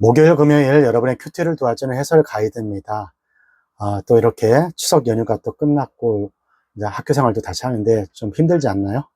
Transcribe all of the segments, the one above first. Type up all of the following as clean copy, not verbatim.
목요일, 금요일 여러분의 큐티를 도와주는 해설 가이드입니다. 또 이렇게 추석 연휴가 또 끝났고 이제 학교 생활도 다시 하는데 좀 힘들지 않나요?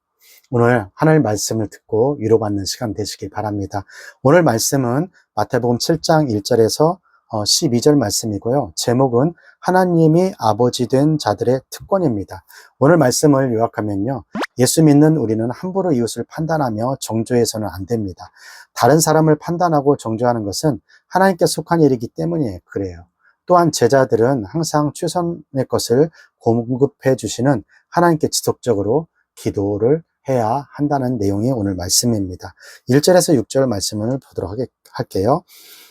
오늘 하나님 말씀을 듣고 위로받는 시간 되시길 바랍니다. 오늘 말씀은 마태복음 7장 1절에서 12절 말씀이고요. 제목은 하나님이 아버지 된 자들의 특권입니다. 오늘 말씀을 요약하면요. 예수 믿는 우리는 함부로 이웃을 판단하며 정죄해서는 안 됩니다. 다른 사람을 판단하고 정죄하는 것은 하나님께 속한 일이기 때문에 그래요. 또한 제자들은 항상 최선의 것을 공급해 주시는 하나님께 지속적으로 기도를 해야 한다는 내용이 오늘 말씀입니다. 1절에서 6절 말씀을 보도록 할게요.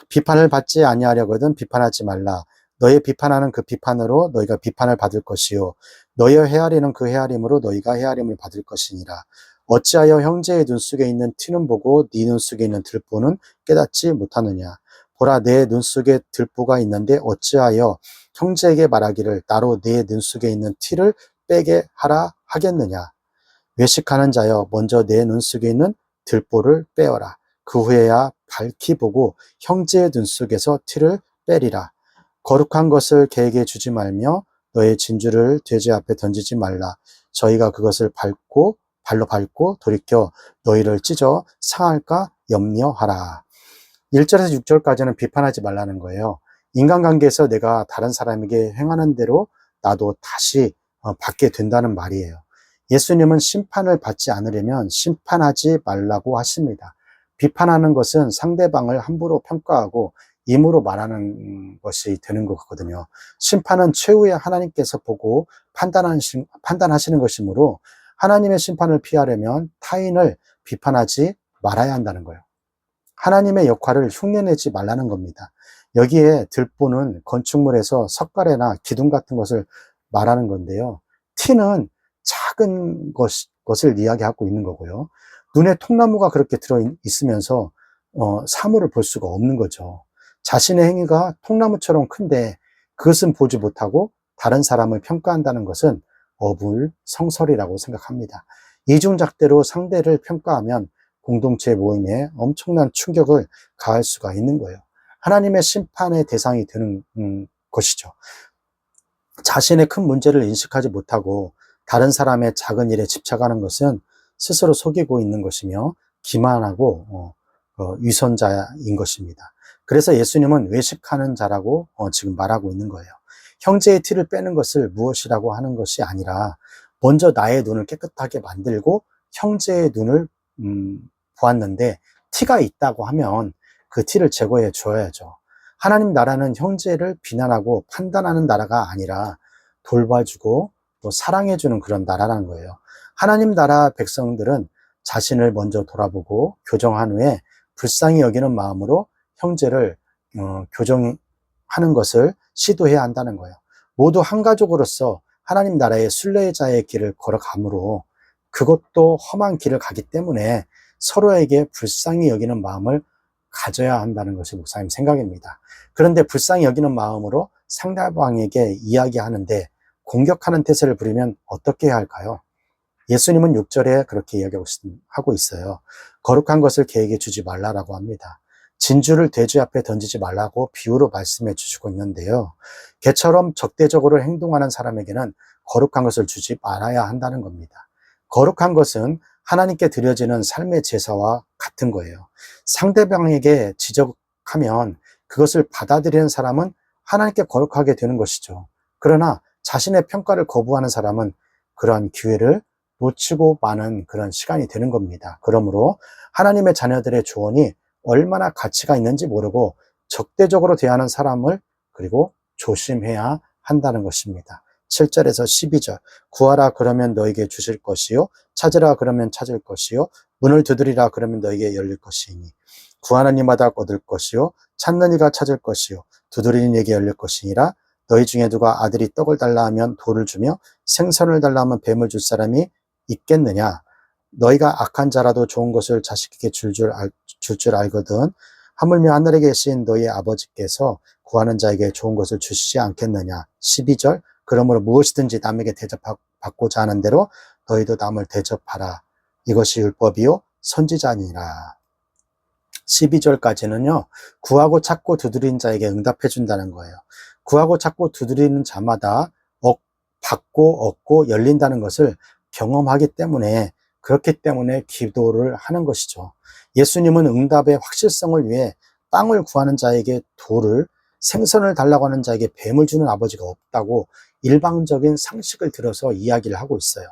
비판을 받지 아니하려거든 비판하지 말라. 너의 비판하는 그 비판으로 너희가 비판을 받을 것이요 너희의 헤아리는 그 헤아림으로 너희가 헤아림을 받을 것이니라. 어찌하여 형제의 눈 속에 있는 티는 보고 네 눈 속에 있는 들보는 깨닫지 못하느냐. 보라, 내 눈 속에 들보가 있는데 어찌하여 형제에게 말하기를 나로 내 눈 속에 있는 티를 빼게 하라 하겠느냐. 외식하는 자여, 먼저 내 눈 속에 있는 들보를 빼어라. 그 후에야 밝히 보고 형제의 눈 속에서 티를 빼리라. 거룩한 것을 개에게 주지 말며 너의 진주를 돼지 앞에 던지지 말라. 저희가 그것을 발로 밟고 돌이켜 너희를 찢어 상할까 염려하라. 1절에서 6절까지는 비판하지 말라는 거예요. 인간관계에서 내가 다른 사람에게 행하는 대로 나도 다시 받게 된다는 말이에요. 예수님은 심판을 받지 않으려면 심판하지 말라고 하십니다. 비판하는 것은 상대방을 함부로 평가하고 임으로 말하는 것이 되는 거거든요. 심판은 최후에 하나님께서 보고 판단하시는 것이므로 하나님의 심판을 피하려면 타인을 비판하지 말아야 한다는 거예요. 하나님의 역할을 흉내내지 말라는 겁니다. 여기에 들보는 건축물에서 석가래나 기둥 같은 것을 말하는 건데요. 티는 작은 것을 이야기하고 있는 거고요. 눈에 통나무가 그렇게 들어 있으면서 사물을 볼 수가 없는 거죠. 자신의 행위가 통나무처럼 큰데 그것은 보지 못하고 다른 사람을 평가한다는 것은 어불성설이라고 생각합니다. 이중잣대로 상대를 평가하면 공동체 모임에 엄청난 충격을 가할 수가 있는 거예요. 하나님의 심판의 대상이 되는 것이죠. 자신의 큰 문제를 인식하지 못하고 다른 사람의 작은 일에 집착하는 것은 스스로 속이고 있는 것이며 기만하고 위선자인 것입니다. 그래서 예수님은 외식하는 자라고 지금 말하고 있는 거예요. 형제의 티를 빼는 것을 무엇이라고 하는 것이 아니라 먼저 나의 눈을 깨끗하게 만들고 형제의 눈을 보았는데 티가 있다고 하면 그 티를 제거해 줘야죠. 하나님 나라는 형제를 비난하고 판단하는 나라가 아니라 돌봐주고 또 사랑해주는 그런 나라라는 거예요. 하나님 나라 백성들은 자신을 먼저 돌아보고 교정한 후에 불쌍히 여기는 마음으로 형제를 교정하는 것을 시도해야 한다는 거예요. 모두 한 가족으로서 하나님 나라의 순례자의 길을 걸어가므로 그것도 험한 길을 가기 때문에 서로에게 불쌍히 여기는 마음을 가져야 한다는 것이 목사님 생각입니다. 그런데 불쌍히 여기는 마음으로 상대방에게 이야기하는데 공격하는 태세를 부리면 어떻게 해야 할까요? 예수님은 6절에 그렇게 이야기하고 있어요. 거룩한 것을 개에게 주지 말라라고 합니다. 진주를 돼지 앞에 던지지 말라고 비유로 말씀해 주시고 있는데요. 개처럼 적대적으로 행동하는 사람에게는 거룩한 것을 주지 말아야 한다는 겁니다. 거룩한 것은 하나님께 드려지는 삶의 제사와 같은 거예요. 상대방에게 지적하면 그것을 받아들이는 사람은 하나님께 거룩하게 되는 것이죠. 그러나 자신의 평가를 거부하는 사람은 그러한 기회를 놓치고 마는 그런 시간이 되는 겁니다. 그러므로 하나님의 자녀들의 조언이 얼마나 가치가 있는지 모르고 적대적으로 대하는 사람을 그리고 조심해야 한다는 것입니다. 7절에서 12절 구하라 그러면 너에게 주실 것이요 찾으라 그러면 찾을 것이요 문을 두드리라 그러면 너에게 열릴 것이니 구하는 이마다 얻을 것이요 찾는 이가 찾을 것이요 두드리는 이에게 열릴 것이니라. 너희 중에 누가 아들이 떡을 달라 하면 돌을 주며 생선을 달라 하면 뱀을 줄 사람이 있겠느냐. 너희가 악한 자라도 좋은 것을 자식에게 줄 줄 알거든 하물며 하늘에 계신 너희 아버지께서 구하는 자에게 좋은 것을 주시지 않겠느냐. 12절 그러므로 무엇이든지 남에게 대접받고자 하는 대로 너희도 남을 대접하라. 이것이 율법이요 선지자니라. 12절까지는요, 구하고 찾고 두드리는 자에게 응답해 준다는 거예요. 구하고 찾고 두드리는 자마다 받고 얻고 열린다는 것을 경험하기 때문에, 그렇기 때문에 기도를 하는 것이죠. 예수님은 응답의 확실성을 위해 땅을 구하는 자에게 돌을, 생선을 달라고 하는 자에게 뱀을 주는 아버지가 없다고 일방적인 상식을 들어서 이야기를 하고 있어요.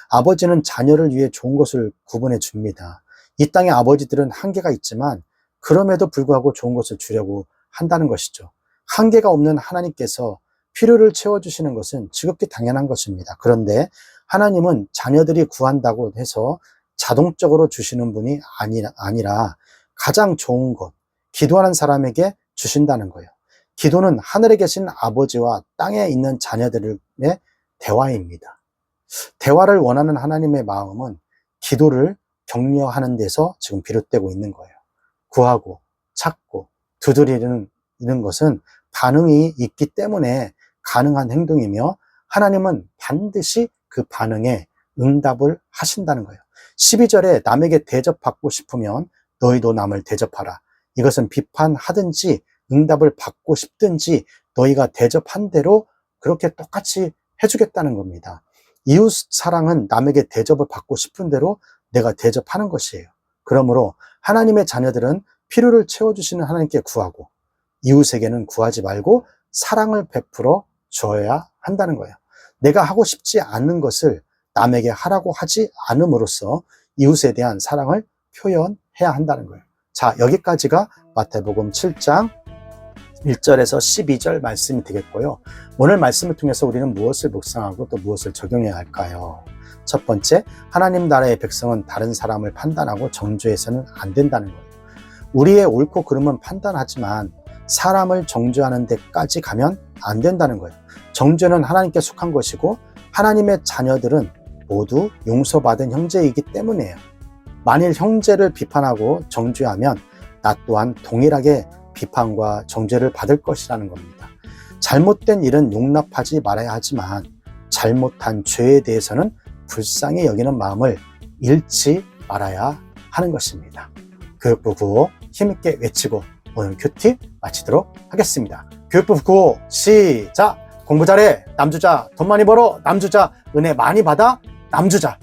아버지는 자녀를 위해 좋은 것을 구분해 줍니다. 이 땅의 아버지들은 한계가 있지만 그럼에도 불구하고 좋은 것을 주려고 한다는 것이죠. 한계가 없는 하나님께서 필요를 채워주시는 것은 지극히 당연한 것입니다. 그런데 하나님은 자녀들이 구한다고 해서 자동적으로 주시는 분이 아니라 가장 좋은 것, 기도하는 사람에게 주신다는 거예요. 기도는 하늘에 계신 아버지와 땅에 있는 자녀들의 대화입니다. 대화를 원하는 하나님의 마음은 기도를 격려하는 데서 지금 비롯되고 있는 거예요. 구하고 찾고 두드리는 것은 반응이 있기 때문에 가능한 행동이며, 하나님은 반드시 그 반응에 응답을 하신다는 거예요. 12절에 남에게 대접받고 싶으면 너희도 남을 대접하라. 이것은 비판하든지 응답을 받고 싶든지 너희가 대접한 대로 그렇게 똑같이 해주겠다는 겁니다. 이웃 사랑은 남에게 대접을 받고 싶은 대로 내가 대접하는 것이에요. 그러므로 하나님의 자녀들은 필요를 채워주시는 하나님께 구하고, 이웃에게는 구하지 말고 사랑을 베풀어 줘야 한다는 거예요. 내가 하고 싶지 않은 것을 남에게 하라고 하지 않음으로써 이웃에 대한 사랑을 표현해야 한다는 거예요. 자, 여기까지가 마태복음 7장 1절에서 12절 말씀이 되겠고요. 오늘 말씀을 통해서 우리는 무엇을 묵상하고 또 무엇을 적용해야 할까요? 첫 번째, 하나님 나라의 백성은 다른 사람을 판단하고 정죄해서는 안 된다는 거예요. 우리의 옳고 그름은 판단하지만 사람을 정죄하는 데까지 가면 안 된다는 거예요. 정죄는 하나님께 속한 것이고 하나님의 자녀들은 모두 용서받은 형제이기 때문이에요. 만일 형제를 비판하고 정죄하면 나 또한 동일하게 비판과 정죄를 받을 것이라는 겁니다. 잘못된 일은 용납하지 말아야 하지만 잘못한 죄에 대해서는 불쌍히 여기는 마음을 잃지 말아야 하는 것입니다. 교육부 구호 힘있게 외치고 오늘 큐티 마치도록 하겠습니다. 교육부 구호 시작! 공부 잘해 남주자, 돈 많이 벌어 남주자, 은혜 많이 받아 남주자.